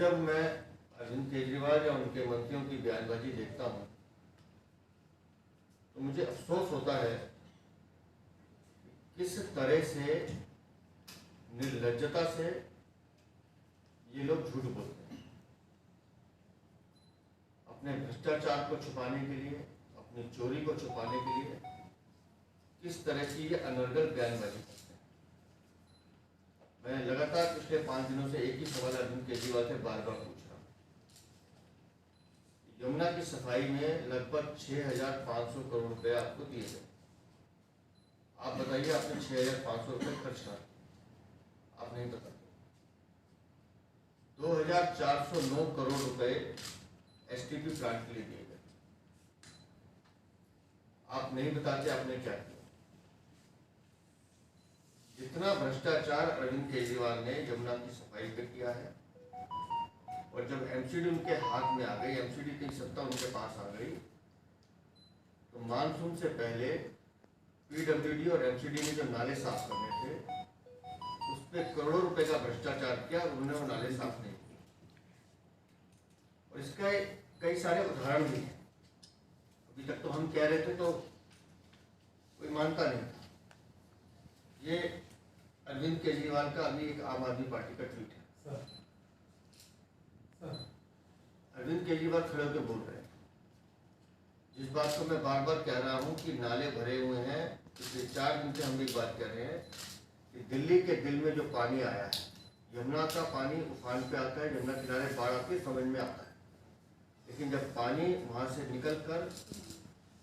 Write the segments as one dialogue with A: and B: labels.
A: जब मैं अरविंद केजरीवाल या उनके मंत्रियों की बयानबाजी देखता हूँ तो मुझे अफसोस होता है किस तरह से निर्लज्जता से ये लोग झूठ बोलते हैं। अपने भ्रष्टाचार को छुपाने के लिए, अपनी चोरी को छुपाने के लिए किस तरह की ये अनर्गल बयानबाजी करते हैं। मैं लगातार पिछले 5 दिनों से एक ही सवाल अरविंद केजरीवाल से बार बार पूछ रहा हूँ। यमुना की सफाई में लगभग 6,500 करोड़ रुपए आपको दिए गए। आप बताइए आपने 6,500 रुपए खर्च कर, आप नहीं बताते। 2,409 करोड़ रुपए एसटीपी प्लांट के लिए दिए गए, आप नहीं बताते आपने क्या किया। जितना भ्रष्टाचार अरविंद केजरीवाल ने यमुना की सफाई पे किया है, और जब एमसीडी उनके हाथ में आ गई, एमसीडी की सत्ता उनके पास आ गई, तो मानसून से पहले पीडब्ल्यूडी और एमसीडी ने जो नाले साफ करने थे उस पर करोड़ों रुपए का भ्रष्टाचार किया, उन्होंने वो नाले साफ नहीं किए। और इसका कई सारे उदाहरण भी हैं। अभी तक तो हम कह रहे थे तो कोई मानता नहीं था। ये अरविंद केजरीवाल का अभी एक आम आदमी पार्टी का ट्वीट है। अरविंद केजरीवाल खड़े होकर बोल रहे हैं जिस बात को मैं बार बार कह रहा हूं कि नाले भरे हुए हैं। पिछले 4 दिन से हम एक बात कर रहे हैं कि दिल्ली के दिल में जो पानी आया है, यमुना का पानी उफान पे आता है, यमुना किनारे बाढ़ आती है, समझ में आता है। लेकिन जब पानी वहां से निकल कर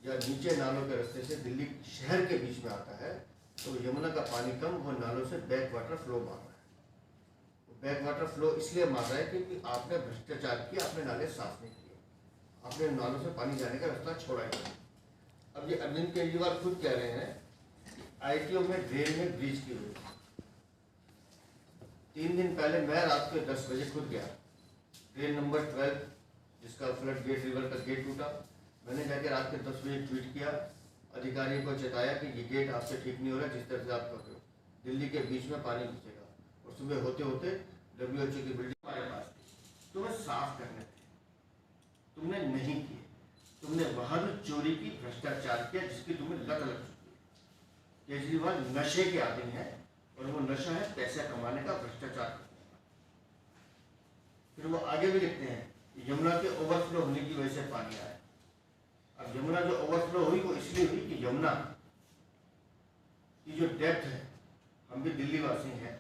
A: या नीचे नालों के रास्ते से दिल्ली शहर के बीच में आता है तो यमुना का पानी कम, वो नालों से बैक वाटर फ्लो मार रहा है। बैक वाटर फ्लो इसलिए मार रहा है क्योंकि आपने भ्रष्टाचार किया, आपने नाले साफ नहीं किए, आपने नालों से पानी जाने का रास्ता छोड़ा ही नहीं। अब ये अरविंद केजरीवाल खुद कह रहे हैं कि आईटीओ में ड्रेन में ब्रीच की हुई। 3 दिन पहले मैं रात के 10 बजे खुद गया, ड्रेन नंबर 12 जिसका फ्लड गेट, रिवर का गेट टूटा, मैंने जाके रात के 10 बजे ट्वीट किया, अधिकारियों को चेताया कि ये गेट आपसे ठीक नहीं हो रहा जिस तरह से आप कर रहे हो, दिल्ली के बीच में पानी घुसेगा। और सुबह होते होते WHO की बिल्डिंग हमारे पास थी, तुम्हें साफ करने थे, तुमने नहीं किए। तुमने वहां भी चोरी की, भ्रष्टाचार किया, जिसकी तुम्हें लत लग चुकी है। केजरीवाल नशे के आदमी है और वो नशा है पैसा कमाने का, भ्रष्टाचार करने का। फिर वो आगे भी लिखते हैं यमुना के ओवरफ्लो होने की वजह से पानी आया। अब यमुना जो ओवरफ्लो हुई वो इसलिए हुई कि यमुना की जो डेप्थ है, हम भी दिल्ली वासी हैं,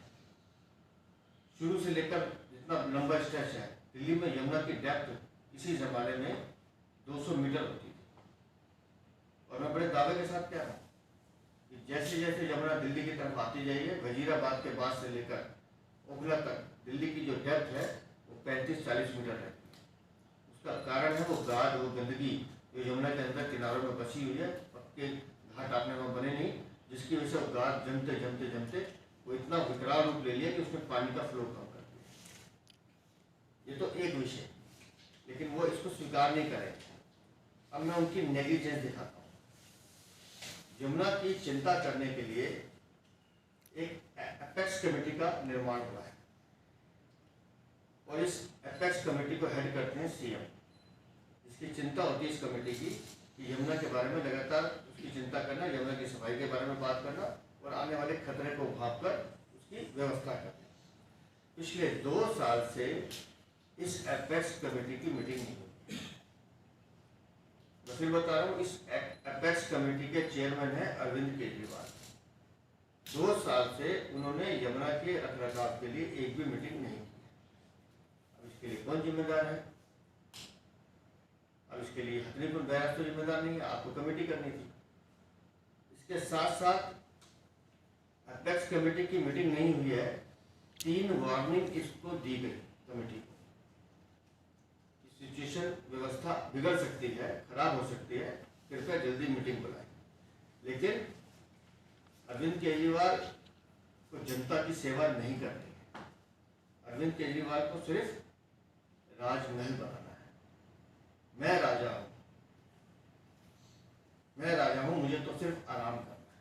A: शुरू से लेकर जितना लंबा स्ट्रेच है दिल्ली में, यमुना की डेप्थ इसी जमाने में 200 मीटर होती थी। और मैं बड़े दावे के साथ कह रहा हूँ कि जैसे जैसे यमुना दिल्ली की तरफ आती जाइए, वजीराबाद के बाद से लेकर ओखला तक दिल्ली की जो डेप्थ है वो 35-40 मीटर है। उसका कारण है वो गाद, वो गंदगी जो यमुना के अंदर किनारों में बसी हुई है, पक्के घाट आपने वहाँ बने नहीं, जिसकी वजह से वो गाद जमते जमते जमते वो इतना विकराल रूप ले लिया कि उसमें पानी का फ्लो कम कर दिया। ये तो एक विषय, लेकिन वो इसको स्वीकार नहीं करेंगे। अब मैं उनकी नेग्लिजेंस दिखाता हूँ। यमुना की चिंता करने के लिए एक एपेक्स कमेटी का निर्माण हुआ है और इस एपेक्स कमेटी को हेड करते हैं सीएम। इसकी चिंता होती है इस कमेटी की कि यमुना के बारे में लगातार उसकी चिंता करना, यमुना की सफाई के बारे में बात करना और आने वाले खतरे को भांप कर उसकी व्यवस्था करना। पिछले 2 साल से इस एपेक्स कमेटी की मीटिंग नहीं हुई। मैं फिर बता रहा हूँ, इस एपेक्स कमेटी के चेयरमैन है अरविंद केजरीवाल। 2 साल से उन्होंने यमुना के रखरखाव के लिए एक भी मीटिंग नहीं की। अब इसके लिए कौन जिम्मेदार है? अब इसके लिए हथनीकुंड बैराज तो जिम्मेदार नहीं है, आपको कमेटी करनी थी। इसके साथ साथ एपेक्स कमेटी की मीटिंग नहीं हुई है, 3 वार्निंग इसको दी गई कमेटी को। सिचुएशन, व्यवस्था बिगड़ सकती है, खराब हो सकती है, कृपया जल्दी मीटिंग बुलाएं। लेकिन अरविंद केजरीवाल को जनता की सेवा नहीं करनी है। अरविंद केजरीवाल को सिर्फ राजमहल बनाना है। मैं राजा हूं, मुझे तो सिर्फ आराम करना है,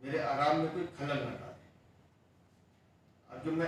A: मेरे आराम में कोई खलल न डाले। अब जो मैं